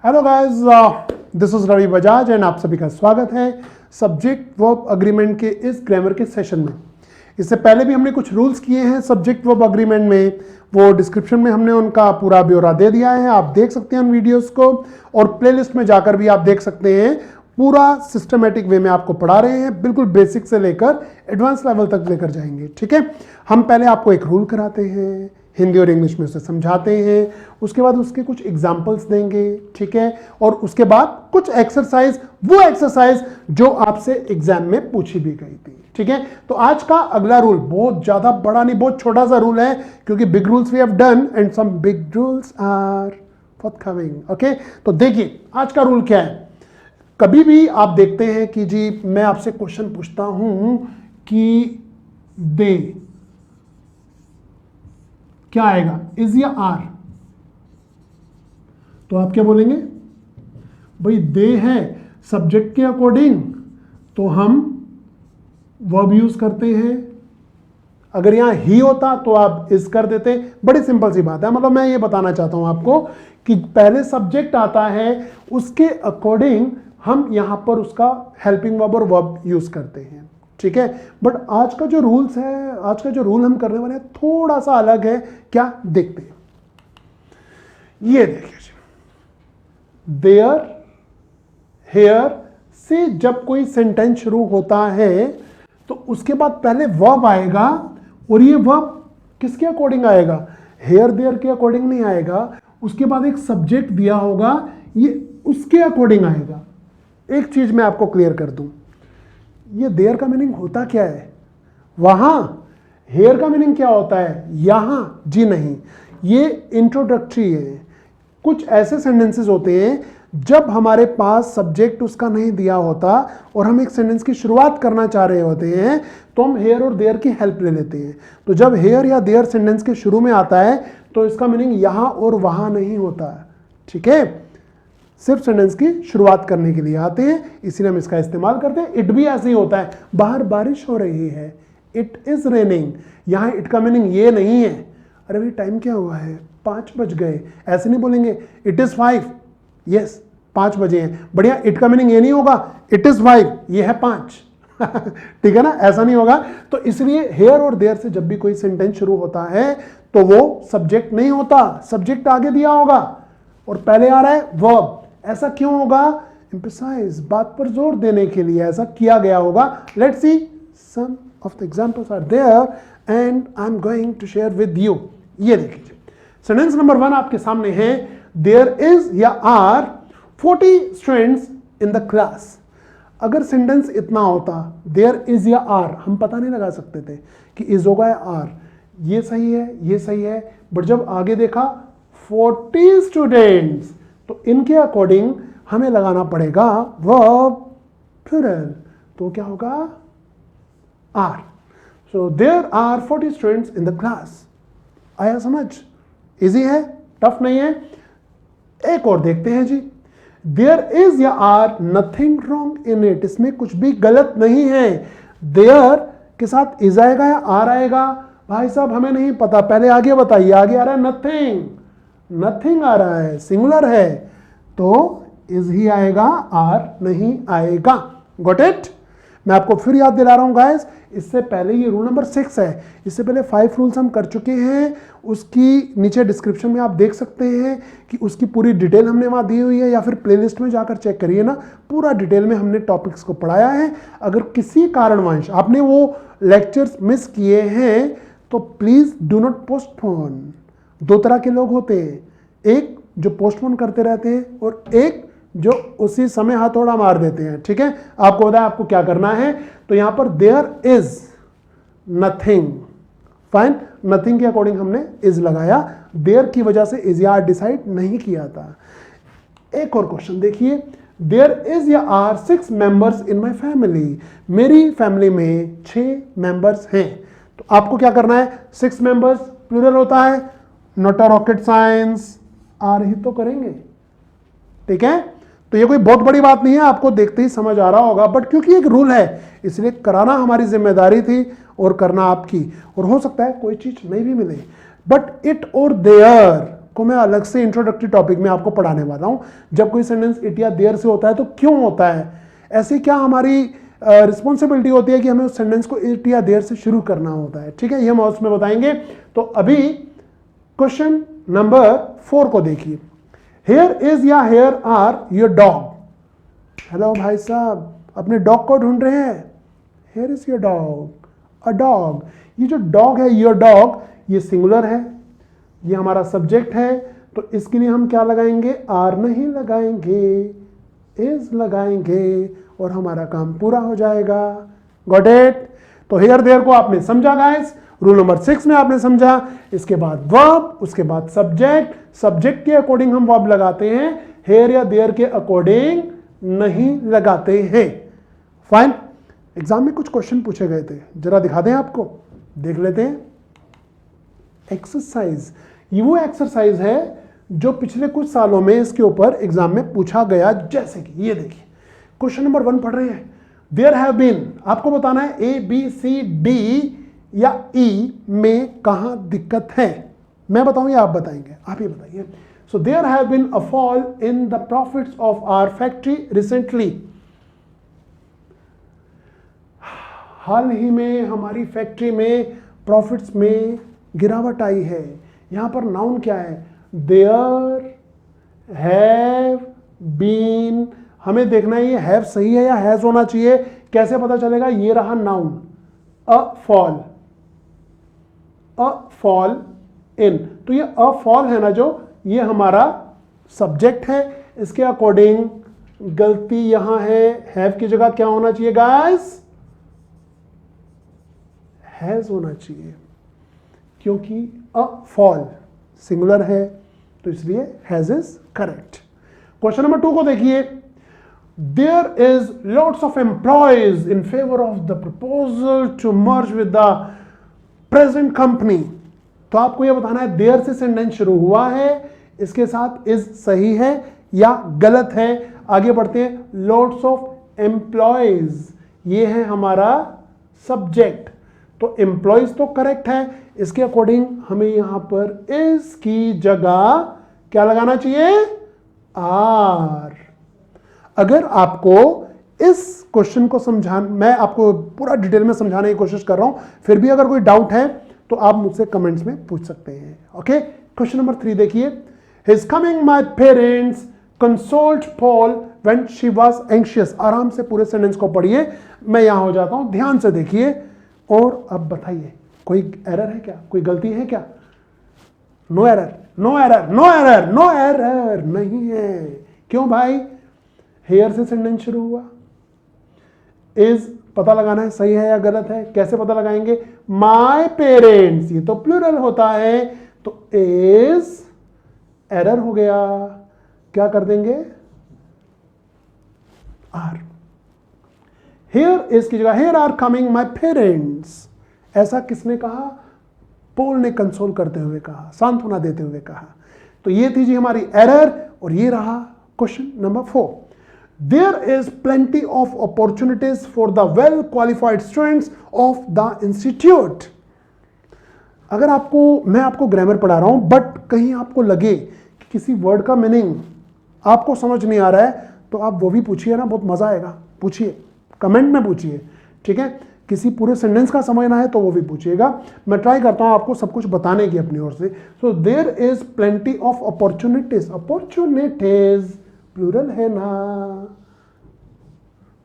Hello guys, this is Ravi Bajaj and आप सभी का स्वागत है सब्जेक्ट वर्ब अग्रीमेंट के इस ग्रामर के सेशन में। इससे पहले भी हमने कुछ रूल्स किए हैं सब्जेक्ट वर्ब अग्रीमेंट में, वो डिस्क्रिप्शन में हमने उनका पूरा ब्यौरा दे दिया है, आप देख सकते हैं उन वीडियोस को, और प्लेलिस्ट में जाकर भी आप देख सकते हैं। पूरा सिस्टमेटिक वे में आपको पढ़ा रहे हैं, बिल्कुल बेसिक से लेकर एडवांस लेवल तक लेकर जाएंगे। ठीक है, हम पहले आपको एक रूल कराते हैं, हिंदी और इंग्लिश में उसे समझाते हैं, उसके बाद उसके कुछ एग्जाम्पल्स देंगे। ठीक है, और उसके बाद कुछ एक्सरसाइज, वो एक्सरसाइज जो आपसे एग्जाम में पूछी भी गई थी। ठीक है, तो आज का अगला रूल बहुत ज्यादा बड़ा नहीं, बहुत छोटा सा रूल है, क्योंकि big rules we have done and some big rules are forthcoming. Okay, तो देखिए आज का रूल क्या है। कभी भी आप देखते हैं कि जी मैं आपसे क्वेश्चन पूछता हूं कि दे, क्या आएगा, इज या आर, तो आप क्या बोलेंगे, भाई दे है सब्जेक्ट के अकॉर्डिंग तो हम वर्ब यूज करते हैं। अगर यहां ही होता तो आप इज कर देते। बड़ी सिंपल सी बात है, मतलब मैं ये बताना चाहता हूं आपको कि पहले सब्जेक्ट आता है, उसके अकॉर्डिंग हम यहां पर उसका हेल्पिंग वर्ब और वर्ब यूज करते हैं। ठीक है, बट आज का जो रूल्स है, आज का जो रूल हम करने वाले हैं थोड़ा सा अलग है। क्या, देखते हैं, ये देखिए, देयर, हेयर से जब कोई सेंटेंस शुरू होता है तो उसके बाद पहले वर्ब आएगा, और ये वर्ब किसके अकॉर्डिंग आएगा, हेयर देयर के अकॉर्डिंग नहीं आएगा। उसके बाद एक सब्जेक्ट दिया होगा, ये उसके अकॉर्डिंग आएगा। एक चीज मैं आपको क्लियर कर दूं, ये देयर का मीनिंग होता क्या है, वहां हेयर का मीनिंग क्या होता है, यहां जी नहीं, ये इंट्रोडक्टरी है। कुछ ऐसे सेंटेंसेस होते हैं जब हमारे पास सब्जेक्ट उसका नहीं दिया होता और हम एक सेंटेंस की शुरुआत करना चाह रहे होते हैं, तो हम हेयर और देयर की हेल्प ले लेते हैं। तो जब हेयर या देयर सेंटेंस के शुरू में आता है तो इसका मीनिंग यहां और वहां नहीं होता। ठीक है, सिर्फ सेंटेंस की शुरुआत करने के लिए आते हैं, इसीलिए हम इसका इस्तेमाल करते हैं। इट भी ऐसे ही होता है, बाहर बारिश हो रही है, इट इज रेनिंग, यहां इट का मीनिंग ये नहीं है, अरे भाई टाइम क्या हुआ है, 5 बज गए, ऐसे नहीं बोलेंगे। इट इज 5, यस 5 बजे हैं, बढ़िया, इट का मीनिंग ये नहीं होगा इट इज 5, ये है 5। ठीक है ना, ऐसा नहीं होगा। तो इसलिए हेयर और देयर से जब भी कोई सेंटेंस शुरू होता है तो वो सब्जेक्ट नहीं होता, सब्जेक्ट आगे दिया होगा और पहले आ रहा है वर्ब। ऐसा क्यों होगा, एम्फसाइज, बात पर जोर देने के लिए ऐसा किया गया होगा। Let's see some of the examples are there and I am going to share with you. ये देखिए, सेंटेंस नंबर 1 आपके सामने है, देयर इज या are 40 students in the class. अगर सेंटेंस इतना होता, देयर इज या आर, हम पता नहीं लगा सकते थे कि इज होगा या आर, ये सही है ये सही है, बट जब आगे देखा 40 स्टूडेंट्स, तो इनके अकॉर्डिंग हमें लगाना पड़ेगा वर्ब प्लूरल, तो क्या होगा, are. So there are 40 students in the class. आया समझ, इजी है, टफ नहीं है। एक और देखते हैं जी, देयर इज या are nothing wrong in it, इसमें कुछ भी गलत नहीं है। देयर के साथ इज आएगा या आर आएगा, भाई साहब हमें नहीं पता, पहले आगे बताइए। आगे आ रहा है नथिंग, नथिंग आ रहा है, सिंगुलर है, तो इज ही आएगा, आर नहीं आएगा। Got it. मैं आपको फिर याद दिला रहा हूं गाइस, इससे पहले ये रूल नंबर 6 है, इससे पहले 5 रूल्स हम कर चुके हैं, उसकी नीचे डिस्क्रिप्शन में आप देख सकते हैं कि उसकी पूरी डिटेल हमने वहां दी हुई है, या फिर प्लेलिस्ट में जाकर चेक करिए ना, पूरा डिटेल में हमने टॉपिक्स को पढ़ाया है। अगर किसी कारणवश आपने वो लेक्चर्स मिस किए हैं तो प्लीज डू नॉट पोस्टपोन। 2 तरह के लोग होते हैं, एक जो पोस्टपोन करते रहते हैं और एक जो उसी समय हथौड़ा मार देते हैं। ठीक है, आपको बताया आपको क्या करना है। तो यहां पर there is nothing, fine, nothing के अकॉर्डिंग हमने इज लगाया, देयर की वजह से इज या आर डिसाइड नहीं किया था। एक और क्वेश्चन देखिए, देयर इज या are 6 members in my family, मेरी फैमिली में 6 मेंबर्स हैं। तो आपको क्या करना है, 6 मेंबर्स प्लूरल होता है, नॉट अ रॉकेट साइंस, आर ही तो करेंगे। ठीक है, तो ये कोई बहुत बड़ी बात नहीं है, आपको देखते ही समझ आ रहा होगा, बट क्योंकि एक रूल है इसलिए कराना हमारी जिम्मेदारी थी और करना आपकी। और हो सकता है कोई चीज नहीं भी मिले, बट इट और देयर को मैं अलग से इंट्रोडक्टरी टॉपिक में आपको पढ़ाने वाला हूं। जब कोई सेंटेंस इट या देयर से होता है तो क्यों होता है, ऐसे क्या हमारी रिस्पॉन्सिबिलिटी होती है कि हमें उस सेंटेंस को इट या देयर से शुरू करना होता है, ठीक है, ये हम उसमें बताएंगे। तो अभी क्वेश्चन नंबर 4 को देखिए। हेयर इज या here are your dog. Hello भाई साहब, अपने डॉग को ढूंढ रहे हैं। Here is your dog, a dog. ये जो डॉग है, योर डॉग, ये सिंगुलर है, ये हमारा सब्जेक्ट है, तो इसके लिए हम क्या लगाएंगे, आर नहीं लगाएंगे, इज लगाएंगे और हमारा काम पूरा हो जाएगा। Got it. तो हेयर देयर को आपने समझा गाइस, रूल नंबर 6 में आपने समझा। इसके बाद वर्ब, उसके बाद सब्जेक्ट, सब्जेक्ट के अकॉर्डिंग हम वर्ब लगाते हैं, हेयर या देयर के अकॉर्डिंग नहीं लगाते हैं। फाइन। एग्जाम में कुछ क्वेश्चन पूछे गए थे, जरा दिखा दें आपको, देख लेते हैं। एक्सरसाइज, ये वो एक्सरसाइज है जो पिछले कुछ सालों में इसके ऊपर एग्जाम में पूछा गया। जैसे कि ये देखिए, क्वेश्चन नंबर 1 पढ़ रहे हैं। देयर हैव बीन, आपको बताना है ए बी सी डी या ई में कहां दिक्कत है। मैं बताऊं या आप बताएंगे, आप ही बताइए। So there have been a fall in the profits of our factory recently. हाल ही में हमारी फैक्ट्री में प्रॉफिट्स में गिरावट आई है। यहां पर नाउन क्या है, देयर हैव बीन। हमें देखना है ये हैव सही है या हैज होना चाहिए। कैसे पता चलेगा, ये रहा नाउन, अ फॉल, अ फॉल इन। तो ये अ फॉल है ना जो, ये हमारा सब्जेक्ट है, इसके अकॉर्डिंग गलती यहां है। हैव की जगह क्या होना चाहिए गाइस, हैज होना चाहिए, क्योंकि अ फॉल सिंगुलर है, तो इसलिए has is correct. Question number 2 को देखिए। There is lots of employees in favour of the proposal to merge with the present company. तो आपको यह बताना है देयर से सेंटेंस शुरू हुआ है, इसके साथ इज सही है या गलत है। आगे बढ़ते हैं। लॉट्स ऑफ एम्प्लॉयज, ये है हमारा सब्जेक्ट, तो एम्प्लॉयज तो करेक्ट है, इसके अकॉर्डिंग हमें यहां पर इज की जगह क्या लगाना चाहिए, आर। अगर आपको इस क्वेश्चन को मैं आपको पूरा डिटेल में समझाने की कोशिश कर रहा हूं, फिर भी अगर कोई डाउट है तो आप मुझसे कमेंट्स में पूछ सकते हैं। ओके, क्वेश्चन नंबर 3 देखिए। His coming my parents consoled Paul when she was anxious. आराम से पूरे सेंटेंस को पढ़िए, मैं यहां हो जाता हूं, ध्यान से देखिए और अब बताइए कोई एरर है क्या, कोई गलती है क्या। No error, no error, no error, no error नहीं है। क्यों भाई, हेयर से सेंटेंस शुरू हुआ, इज पता लगाना है सही है या गलत है। कैसे पता लगाएंगे, माय पेरेंट्स, ये तो प्लूरल होता है, तो इज एरर हो गया, क्या कर देंगे, आर। हेयर इज की जगह here are coming my parents. ऐसा किसने कहा, पॉल ने कंसोल करते हुए कहा, सांत्वना देते हुए कहा। तो ये थी जी हमारी एरर, और ये रहा question number 4। There is plenty of opportunities for the well qualified students of the institute. अगर मैं आपको ग्रामर पढ़ा रहा हूं, बट कहीं आपको लगे कि किसी वर्ड का मीनिंग आपको समझ नहीं आ रहा है, तो आप वो भी पूछिए ना, बहुत मजा आएगा। पूछिए, कमेंट में पूछिए, ठीक है। किसी पूरे सेंटेंस का समझना है तो वो भी पूछिएगा। मैं ट्राई करता हूं आपको सब कुछ बताने की अपनी ओर से। So there is plenty of opportunities, opportunities plural है ना,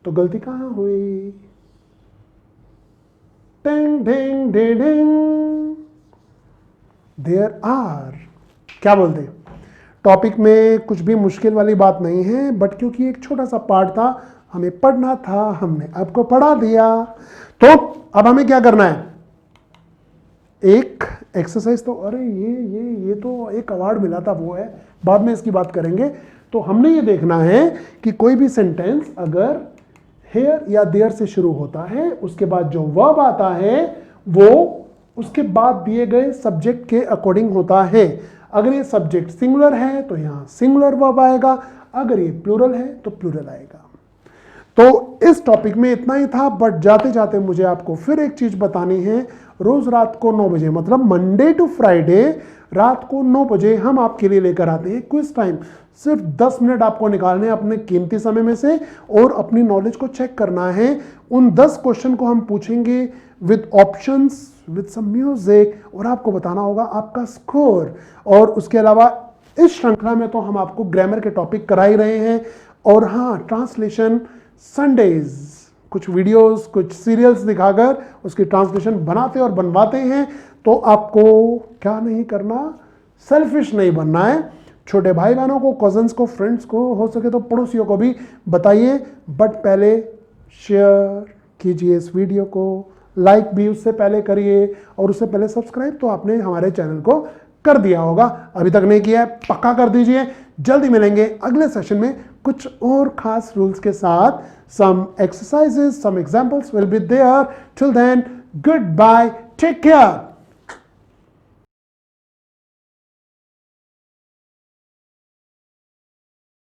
तो गलती कहां हुई, टिंग ढिंग ढिंग। देयर आर, क्या बोलते हैं, टॉपिक में कुछ भी मुश्किल वाली बात नहीं है, बट क्योंकि एक छोटा सा पार्ट था, हमें पढ़ना था, हमने आपको पढ़ा दिया। तो अब हमें क्या करना है, एक एक्सरसाइज तो, अरे ये तो एक अवार्ड मिला था, वो है, बाद में इसकी बात करेंगे। तो हमने ये देखना है कि कोई भी सेंटेंस अगर हेयर या देयर से शुरू होता है, उसके बाद जो वर्ब आता है वो उसके बाद दिए गए सब्जेक्ट के अकॉर्डिंग होता है। अगर ये सब्जेक्ट सिंगुलर है तो यहां सिंगुलर वर्ब आएगा, अगर ये प्लूरल है तो प्लूरल आएगा। तो इस टॉपिक में इतना ही था, बट जाते जाते मुझे आपको फिर एक चीज बतानी है, रोज रात को 9 बजे, मतलब मंडे टू फ्राइडे रात को 9 बजे हम आपके लिए लेकर आते हैं क्विज टाइम। सिर्फ 10 मिनट आपको निकालने हैं अपने कीमती समय में से और अपनी नॉलेज को चेक करना है। उन 10 क्वेश्चन को हम पूछेंगे with options, with some music, और आपको बताना होगा आपका स्कोर। और उसके अलावा इस श्रृंखला में तो हम आपको ग्रामर के टॉपिक करा ही रहे हैं, और हाँ, ट्रांसलेशन संडेज कुछ वीडियोस, कुछ सीरियल्स दिखाकर उसकी ट्रांसलेशन बनाते और बनवाते हैं। तो आपको क्या नहीं करना, सेल्फिश नहीं बनना है। छोटे भाई बहनों को, कजन्स को, फ्रेंड्स को, हो सके तो पड़ोसियों को भी बताइए, बट पहले शेयर कीजिए इस वीडियो को, लाइक भी उससे पहले करिए, और उससे पहले सब्सक्राइब तो आपने हमारे चैनल को कर दिया होगा, अभी तक नहीं किया है पक्का कर दीजिए। जल्दी मिलेंगे अगले सेशन में कुछ और खास रूल्स के साथ। Some exercises, some examples will be there. Till then, goodbye, take care.